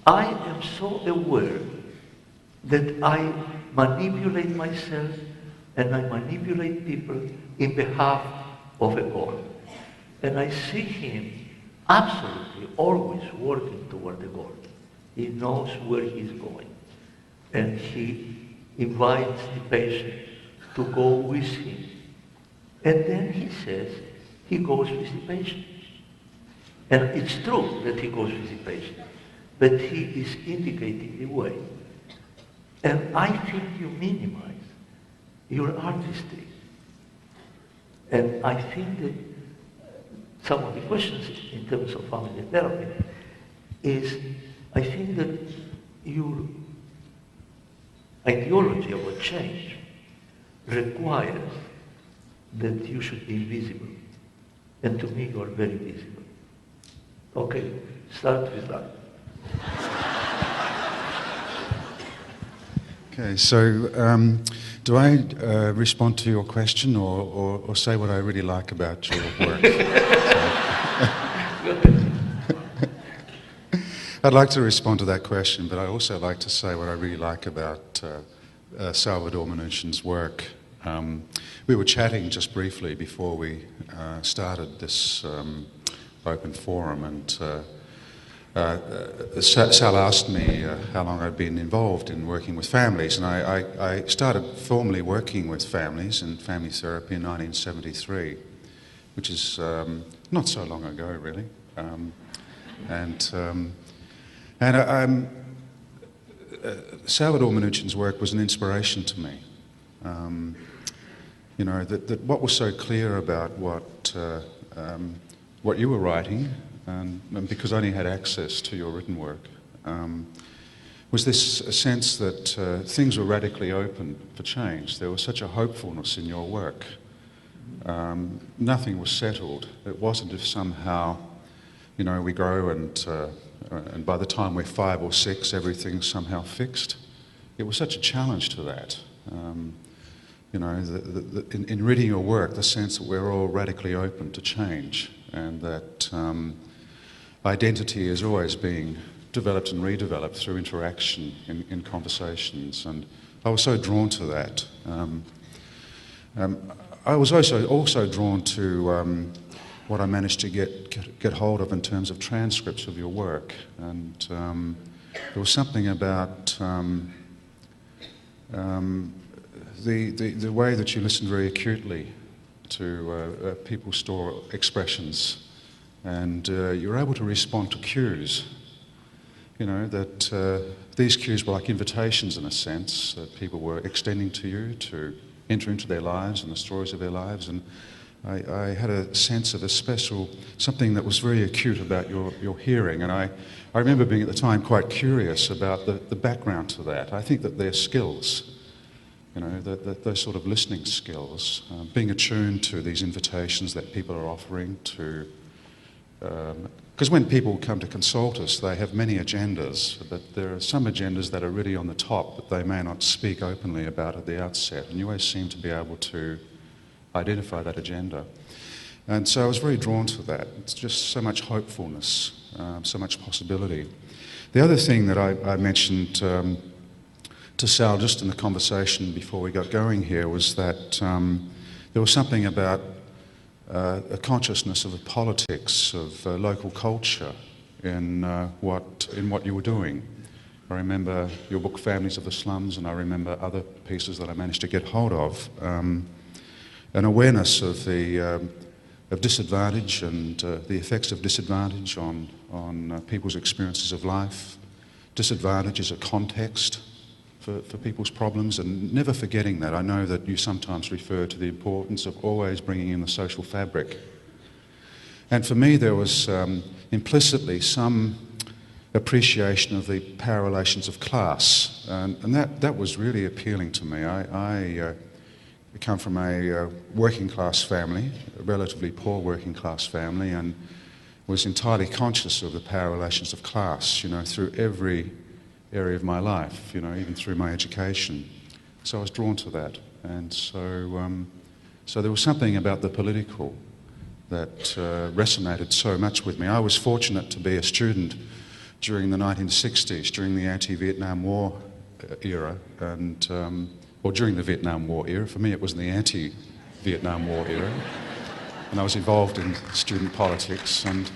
I am so aware that I manipulate myself and I manipulate people in behalf of a goal. And I see him absolutely always working toward the goal. He knows where he's going. And he invites the patient to go with him. And then he says he goes with the patient. And it's true that he goes with the patient, but he is indicating the way. And I think you minimize your artistry. And I think that some of the questions in terms of family therapy is, I think that your ideology about change requires that you should be visible. And to me, you are very visible. Okay, start with that. Okay, so do I respond to your question or say what I really like about your work? I'd like to respond to that question, but I'd also like to say what I really like about Sальвадор Minukhin's work. We were chatting just briefly before we started this open forum, and Sal asked me how long I'd been involved in working with families, and I started formally working with families in family therapy in 1973, which is not so long ago, really. Sальвадor Minukhin's work was an inspiration to me. You know, that what was so clear about what you were writing, and because I only had access to your written work, was this sense that things were radically open for change. There was such a hopefulness in your work. Nothing was settled. It wasn't as if somehow, you know, we grow and by the time we're 5 or 6, everything's somehow fixed. It was such a challenge to that. You know, in reading your work, the sense that we're all radically open to change, and that identity is always being developed and redeveloped through interaction in conversations, and I was so drawn to that. I was also drawn to what I managed to get hold of in terms of transcripts of your work, and there was something about the way that you listened very acutely to people's store expressions, and you were able to respond to cues. You know, that these cues were like invitations in a sense that people were extending to you to enter into their lives and the stories of their lives, and I had a sense of a special, something that was very acute about your hearing, and I remember being at the time quite curious about the background to that. I think that they're skills, you know, those sort of listening skills, being attuned to these invitations that people are offering to, because when people come to consult us, they have many agendas, but there are some agendas that are really on the top that they may not speak openly about at the outset, and you always seem to be able to identify that agenda. And so I was very drawn to that. It's just so much hopefulness, so much possibility. The other thing that I mentioned to Sal just in the conversation before we got going here was that there was something about a consciousness of the politics of local culture in what you were doing. I remember your book Families of the Slums, and I remember other pieces that I managed to get hold of. An awareness of of disadvantage and the effects of disadvantage on people's experiences of life. Disadvantage is a context for people's problems, and never forgetting that. I know that you sometimes refer to the importance of always bringing in the social fabric. And for me there was implicitly some appreciation of the power relations of class, and that was really appealing to me. I come from a working class family, a relatively poor working class family, and was entirely conscious of the power relations of class, you know, through every area of my life, you know, even through my education. So I was drawn to that, and so there was something about the political that resonated so much with me. I was fortunate to be a student during the 1960s, during the anti-Vietnam War era, and or during the Vietnam War era. For me, it was the anti-Vietnam War era, and I was involved in student politics. And